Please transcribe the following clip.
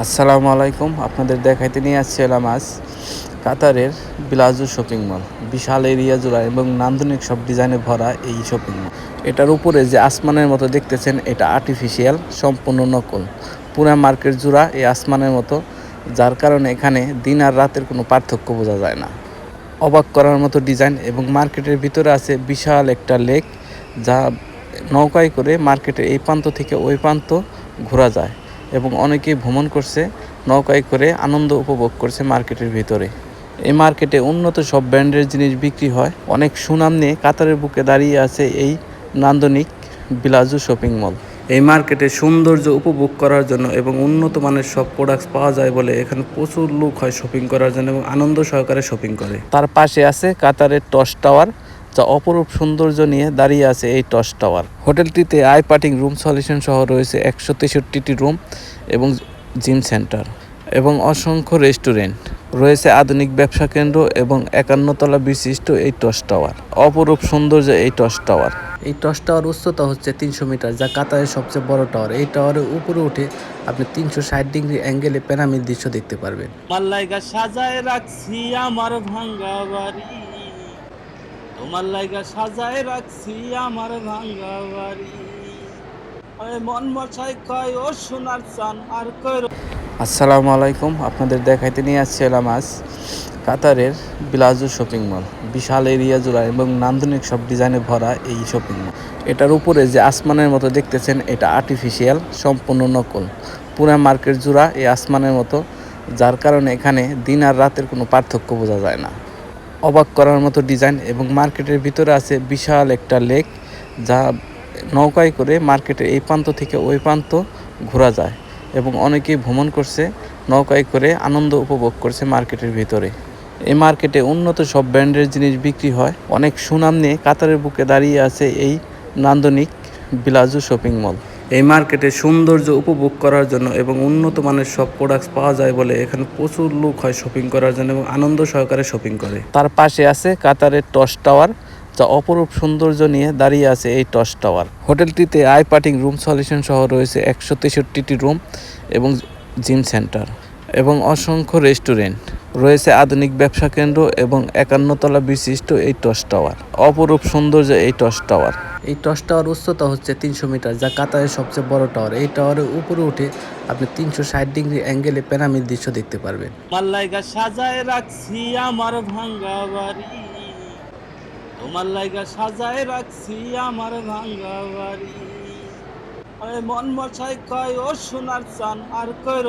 আসসালামু আলাইকুম। আপনাদের দেখাইতে নিয়ে আসছিলাম আজ কাতারের বিলাজু শপিং মল। বিশাল এরিয়া জুড়ে এবং নান্দনিক সব ডিজাইনে ভরা এই শপিং মল। এটার উপরে যে আসমানের মতো দেখতেছেন এটা আর্টিফিশিয়াল, সম্পূর্ণ নকল। পুরা মার্কেট জুড়া এই আসমানের মতো, যার কারণে এখানে দিন আর রাতের কোনো পার্থক্য বোঝা যায় না। অবাক করার মতো ডিজাইন এবং মার্কেটের ভিতরে আছে বিশাল একটা লেক, যা নৌকায় করে মার্কেটের এই প্রান্ত থেকে ওই প্রান্ত ঘোরা যায় এবং অনেকেই ভ্রমণ করছে, নৌকায় করে আনন্দ উপভোগ করছে মার্কেটের ভিতরে। এই মার্কেটে উন্নত সব ব্র্যান্ডের জিনিস বিক্রি হয়। অনেক সুনাম নিয়ে কাতারের বুকে দাঁড়িয়ে আছে এই নান্দনিক বিলাজু শপিং মল। এই মার্কেটে সৌন্দর্য উপভোগ করার জন্য এবং উন্নত মানের সব প্রোডাক্টস পাওয়া যায় বলে এখানে প্রচুর লোক হয় শপিং করার জন্য এবং আনন্দ সহকারে শপিং করে। তার পাশে আছে কাতারের টস টাওয়ার, যা অপরূপ সৌন্দর্য নিয়ে দাঁড়িয়ে আছে এই টস টাওয়ার। হোটেলটিতে আই পার্টিং রুম সলিউশন সহ রয়েছে 163টি রুম এবং জিম সেন্টার এবং অসংখ্য রেস্টুরেন্ট রয়েছে। আধুনিক ব্যবসা কেন্দ্র এবং 51 তলা বিশিষ্ট এই টস টাওয়ার। অপরূপ সৌন্দর্য এই টস টাওয়ার। এই টস টাওয়ার উচ্চতা হচ্ছে 300 মিটার, যা কাতারের সবচেয়ে বড় টাওয়ার। এই টাওয়ারের উপরে উঠে আপনি 360 ডিগ্রি অ্যাঙ্গেলে প্যানামির দৃশ্য দেখতে পারবেন। লাইগা সাজায় রাখছি আমার ভাঙ্গা বাড়ি, তোমার লাইগা সাজায় রাখছি আমার ভাঙ্গা বাড়ি। মন মশাই কয় ও সোনার চান আর কয়। আসসালামু আলাইকুম। আপনাদের দেখাইতে নিয়ে আসছিলাম আজ কাতারের বিলাজু শপিং মল। বিশাল এরিয়া জুড়ে এবং নান্দনিক সব ডিজাইনে ভরা এই শপিং মল। এটার উপরে যে আসমানের মতো দেখতেছেন এটা আর্টিফিশিয়াল, সম্পূর্ণ নকল। পুরা মার্কেট জুড়া এই আসমানের মতো, যার কারণে এখানে দিন আর রাতের কোনো পার্থক্য বোঝা যায় না। অবাক করার মতো ডিজাইন এবং মার্কেটের ভিতরে আছে বিশাল একটা লেক, যা নৌকায় করে মার্কেটের এই প্রান্ত থেকে ওই প্রান্ত ঘোরা যায় এবং অনেকেই ভ্রমণ করছে, নৌকায় করে আনন্দ উপভোগ করছে মার্কেটের ভিতরে। এই মার্কেটে উন্নত সব ব্র্যান্ডের জিনিস বিক্রি হয়। অনেক সুনাম নিয়ে কাতারের বুকে দাঁড়িয়ে আছে এই নান্দনিক বিলাজু শপিং মল। এই মার্কেটে সৌন্দর্য উপভোগ করার জন্য এবং উন্নত মানের সব প্রোডাক্টস পাওয়া যায় বলে এখানে প্রচুর লোক হয় শপিং করার জন্য এবং আনন্দ সহকারে শপিং করে। তার পাশে আছে কাতারের টস টাওয়ার, যা অপরূপ সৌন্দর্য নিয়ে দাঁড়িয়ে আছে এই টস টাওয়ার। হোটেলটিতে আই পার্টিং রুম সলিউশন সহ রয়েছে 163টি রুম এবং জিম সেন্টার এবং অসংখ্য রেস্টুরেন্ট রয়েছে। আধুনিক ব্যবসা কেন্দ্র এবং 51 তলা বিশিষ্ট এই টস টাওয়ার। অপরূপ সৌন্দর্য এই টস টাওয়ার। এই টস টাওয়ার উচ্চতা হচ্ছে 300 মিটার, যা কাতারের সবচেয়ে বড় টাওয়ার। এই টাওয়ারের উপরে উঠে আপনি 360 ডিগ্রি অ্যাঙ্গেলে প্যানামির দৃশ্য দেখতে পারবেন। লাইগা সাজায় রাখছি আমার ভাঙ্গা বাড়ি, তোমার লাইগা সাজায় রাখছি আমার ভাঙ্গা বাড়ি। মন মশাই কয় ও সোনার চান আর কয়।